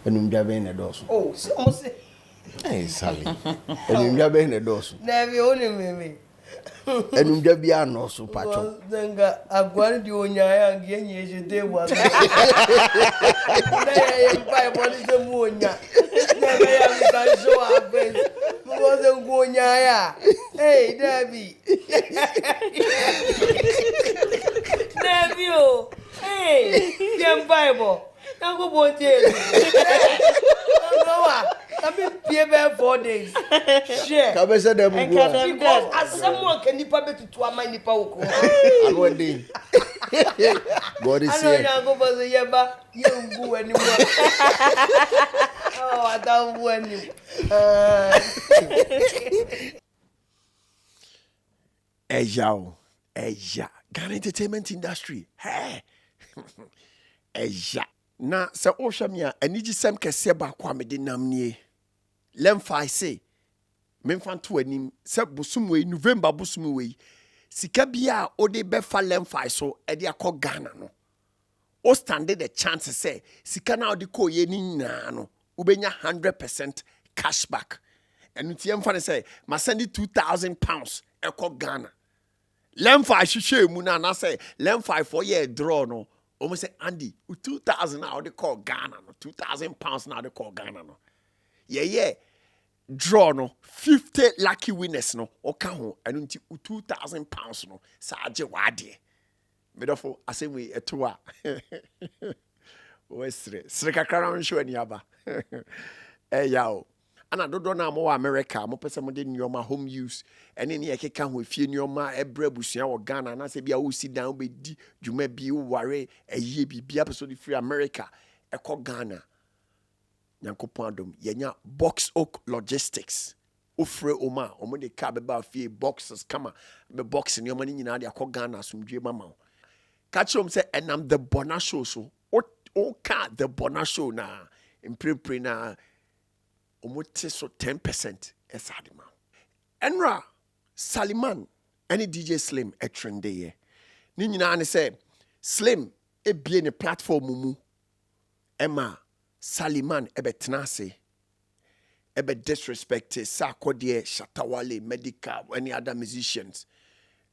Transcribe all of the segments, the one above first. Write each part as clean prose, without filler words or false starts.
enumdwa ben na doso oh so say eh Sally enumdwa ben na doso na bi oni meme enumdwa bia no so pacho denga agwari di onyaya ngenye ejede wa na ya mpai boni se mu onya na ya mi kan show abes mo se ngu onyaya hey Debbie Debbie oh hey dem bible na go bonje I've been here 4 days. Share. Kabe say dem go. Because as someone can nipa betu to ama nipa woko. And one day. God is here. I know go bozo yeba yengu anymore. Oh, I don't want him. Eja. Ghana entertainment industry. Hey. Eja. Na se ohwa me a anigi sem kese ba kwa me de nam nie. Lemfa say memfa to anim se bosumwe November bosumwe sika bia o de befa lemfa so e de akọ Ghana no. O standed the chance say sika na o de ko ye ni nyina no ubenya 100% cashback. And ntie mfa ne say ma send £2,000 ekọ Ghana. Lemfa hwehwe mu na say lemfa for ye draw no. Almost say Andy, 2,000 now they call Ghana, no £2,000 now they call Ghana, no. Yeah. Draw no 50 lucky winners no. Oka ho and £2,000 no. Saje wadi. Therefore, I say we etua. Westre. Sreka crown show any aba. Eh yao. Ana dodo na mo America, mo pese mo de nyoma home use. Ene ne yekeka ho fie nyoma ebre busua wo Ghana na se bia wo si dan be di dwuma bi wo ware eye bibia person free America ekọ Ghana. Nyankopon adom yenya Box Oak Logistics. Ofre oma omo de ka be ba fie boxes kama be box nyoma ni nyina de akọ Ghana asumdwe mama. Catch him say enam the Bonah show so. O ka the Bonah show na impre na omote so 10% esadima. Enra SallyMann any DJ Slim e trende ye. Ni nyina ne say Slim e bie ne platform mu. Emma SallyMann e betena ase. E be disrespect sa kodie Shatta Wale medical any other musicians.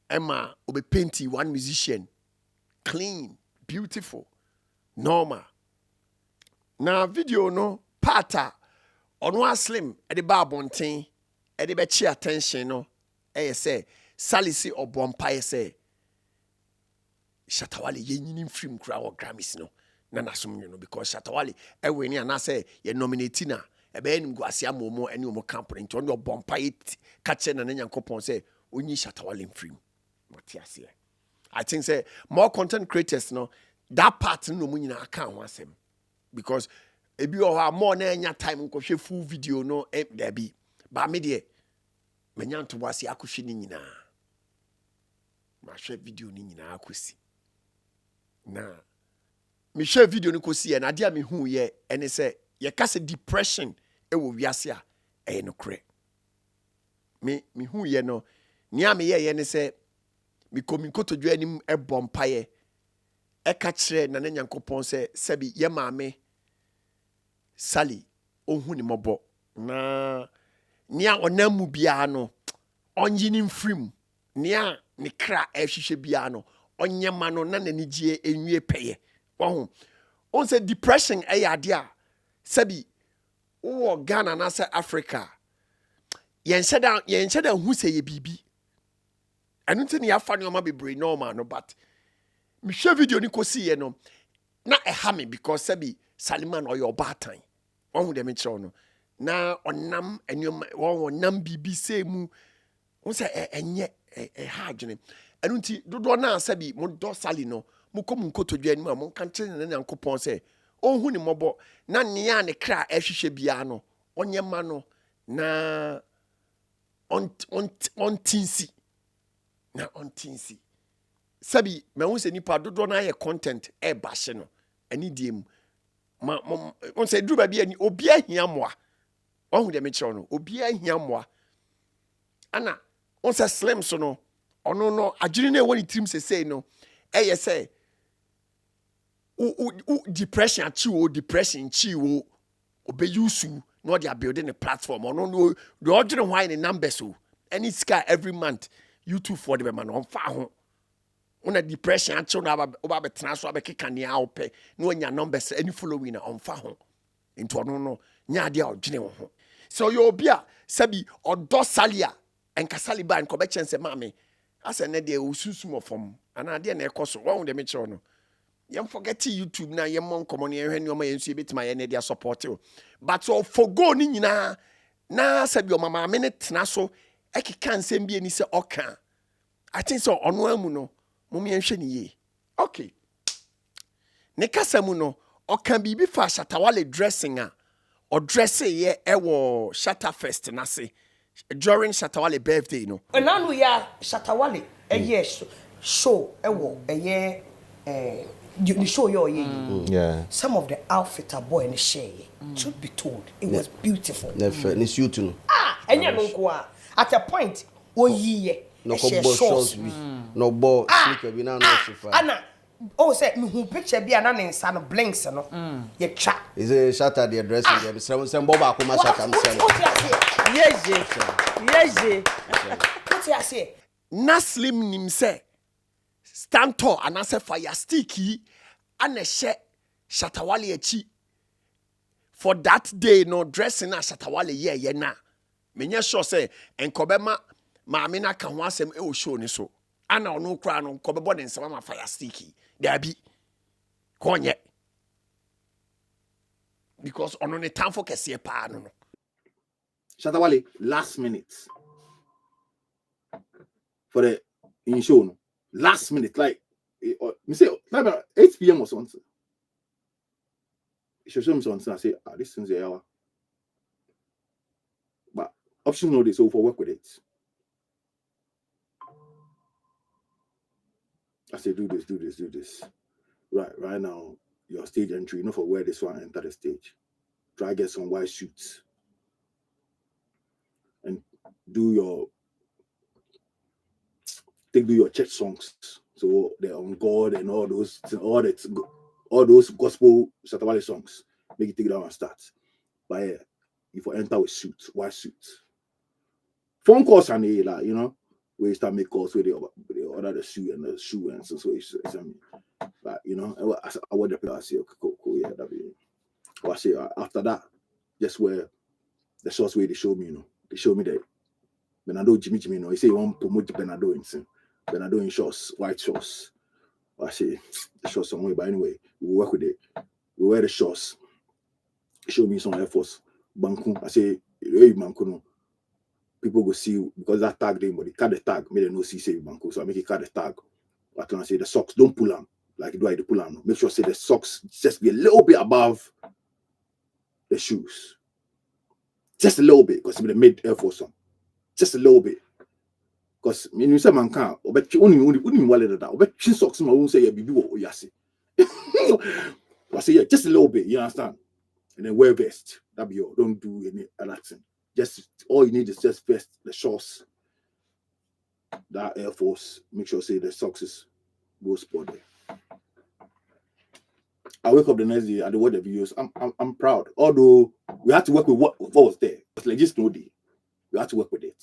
Emma obe painty one musician clean, beautiful, normal. Na video no pata Onwa Slim e de ba bonten e de be chi attention no e say Sally si obompa e say Shatta Wale ye nyini film kra wo Grammys no na nasom no because Shatta Wale e we ni ana say ye nominate na e be enim go ase amomo ene omo campaign nti on obompa e ka che na Nyankopon say onyi Shatta Wale film what ase. I think say more content creators no that part no mu nyina aka ho asem because ebi o ha more na enya time nko hwe full video no there be ba me de menya nto wase akohwe ni nyina ma hwe video ni nyina akosi na me hwe video ni kosi e na de a me hu ye ene say ye ka se depression e wo wiase a e no kre me hu ye no ni a me ye ne say mi komi kotodwa anim e bompaye e ka kire na Nyankopon se sebi ye maame Sally ohun ni mobo na nia onamu bia no onyi ni mfrim nia ne kra ehwehwe bia no onyema no na nanigye enwie peye wo on se depression e yade a sebi wo Ghana na se Africa yen sheda hu se ye bibi anu nti ne afa ne oma bebre normal no but me hwe video ni kosi ye no na e ha me because sebi SallyMann or your batan one with them no na onam enyoma wonam bibi se mu won se enye ha adwene anu nti dodo na sebi mo do Sally no mo kom nkotodwa anim a mo kan kire na Nyankopon se ohun ni mobo na nea ne kra ehwehwe bia no onyema no na on tinsi na on tinsi sabi me hu se nipa dodo na ye content e bashe no ani diem ma on se dru ba bia ni obi ahia moa hu de me kire no obi ahia moa ana on se Slim so no ono no agiri na woni trim se sei no e ye say depression chi wo obe use no they are building a platform or no the original why in numbers so any sky every month YouTube for the man on far on a depression actually over transfer be keka ne awpe no nya numbers any following on far into no nya dia original ho so you obia sabi odo salia and kasaliba and kobe chense mame asa na de ususu from ana de na ekoso won de me che no yam forget YouTube na yam mon komo ne hwe ne o ma yensu betima ye ne dia support you but so forgo ni nyina na sabi o mama me ne tena so ekeka nsem bi ani se oka I think so ono amu no mum yenhwe ne ye okay ne kasa mu no oka bibi fa Shatta Wale dressing a or dressing ye ewo ShattaFest na se during Shatta Wale birthday no and now we are Shatta Wale show ewo you show your yeah. Some of the outfit a boy in the share. Truth be told, it was beautiful. It's you too. And you at a point, no shorts, no ball, sneaker, we now know Anna, say who picture be an son of blinks, no? You chat. Is a Shatta the addressing them? Some Boba Kuma Shatta. Yes, what you say? Naslim nim say stand tall and answer Firestick and a share Shatta Wale achi for that day no dressing na Shatta Wale ye na menye sure say enkobema maame na ka ho asem e o show ni so ana ono kra no kobebo de nsema ma Firestick there be konye because ono ne time for kese pa no Shatta Wale last minute for the in show no last minute like me say like 8 p.m. or something. Show me something. I say this thing's a hour, but option no this so for work with it. I say do this. Right now your stage entry. You know for where this one enter the stage. Try get some white suits and do your church songs. So they're on God and all those gospel Shatta Wale songs. Make it take it down and start. But yeah, if you enter with suits, white suits. Phone calls and like, you know, where you start make calls where they order the shoe and so it's like, you know, I want the player. I say, okay, cool, yeah, that be. I say after that, just where the shots where they show me, you know, they show me that Benado Jimmy, you know, he say you want to promote Benado in shorts, white shorts. I say the shorts somewhere, but anyway, we work with it. We wear the shorts. Show me some Air Force. Banku. I say, hey, Banku, no. People go see because that tag them, but they cut the tag, made them no see say Banku. So I make it cut the tag. I can say the socks, don't pull them. Like do I pull them? Make sure say the socks just be a little bit above the shoes. Just a little bit, because they made Air Force on. Just a little bit. Because when you say man can't, but only wallet that. But chin socks, my own say yeah, baby, what you say. I say yeah, just a little bit. You understand? And then wear vest. That be all. Don't do any other thing. Just all you need is just vest, the shorts, that Air Force. Make sure say the socks is go spot there. I wake up the next day. I do watch the videos. I'm proud. Although we had to work with what was there. It's like just no day. We had to work with it.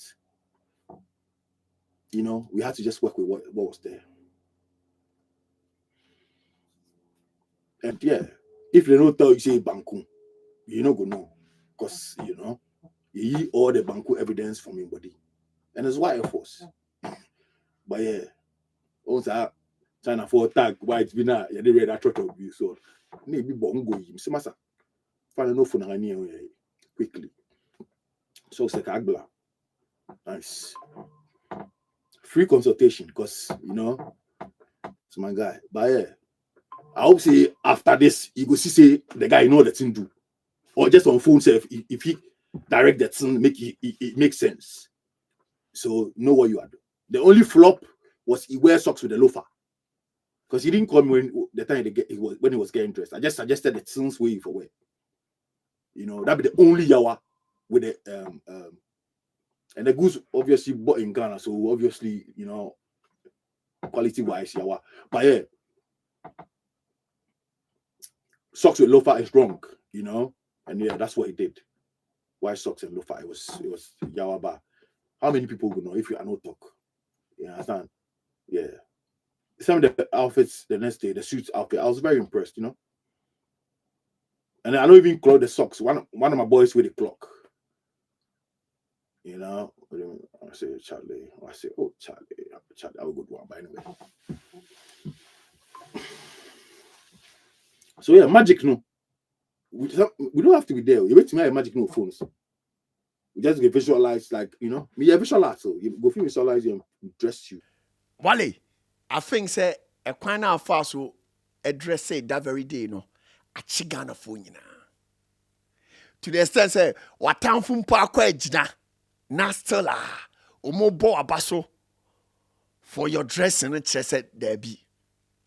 You know, we had to just work with what was there. And yeah, if they don't tell you say Banku, you're not gonna know. Because you know, you eat all the Banku evidence from your body. And it's why Air Force. But yeah, also China for tag, why it's been a you read that of you. So maybe bongo you see massa. Find no phone quickly. So it's like Agbla. Nice. Free consultation, because you know it's my guy. But yeah, I hope say after this you go see say the guy know the thing do, or just on phone self if he direct that thing make it makes sense. So know what you are doing. The only flop was he wear socks with the loafer, because he didn't come when the time when he was getting dressed. I just suggested the things way for wear. You know that be the only yawa with the and the goods obviously bought in Ghana, so obviously, you know, quality-wise, yawa. But yeah, socks with loafer is wrong, you know. And yeah, that's what he did. White socks and loafer. It was Yawaba. How many people would know if you are no talk? You understand? Yeah. Some of the outfits the next day, the suits outfit, I was very impressed, you know. And I don't even clock the socks. One of my boys with the clock. You know, I say Charlie. I say, oh Charlie, I will good one. But anyway. So yeah, magic no. We don't have to be there. You wait to make magic no phones. We just get visualize, like, you know, me visualize. So you go feel visualize you and dress you. Wale, I think say a kwan na fa so address say that very day no. Achi Ghana phone nyina. To the extent say watamfo mpo akwa agina. Na still omo bo abaso for your dressing and said there be.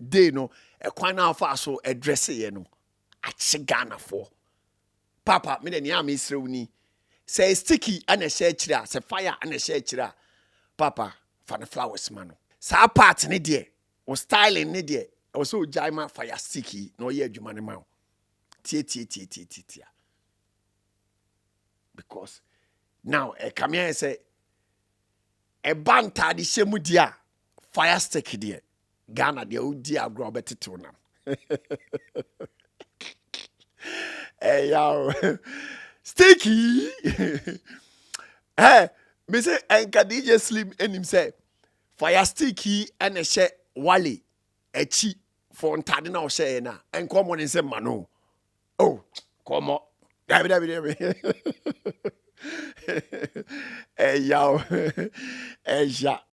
Day no a kwan na fa so address ye no. Achi Ghana for. Papa, me de nia me srewni. Say sticky and a share chira, say fire and a share chira. Papa, for the flowers man. Sa part ni de, o styling ni de, o so jaima fire sticky, no ye adwuma ne ma. Tie. Because now come here and say a banta di shemu dia fire stick de. Ghana de o dia agro beteto nam. Hey yo, sticky. Hey, me say enka DJ Slim and him say fire sticky and a share Wale echi for ntade na o share na enko mo ne say mano. Oh, come on. Dabi. Hey yo, hey ya.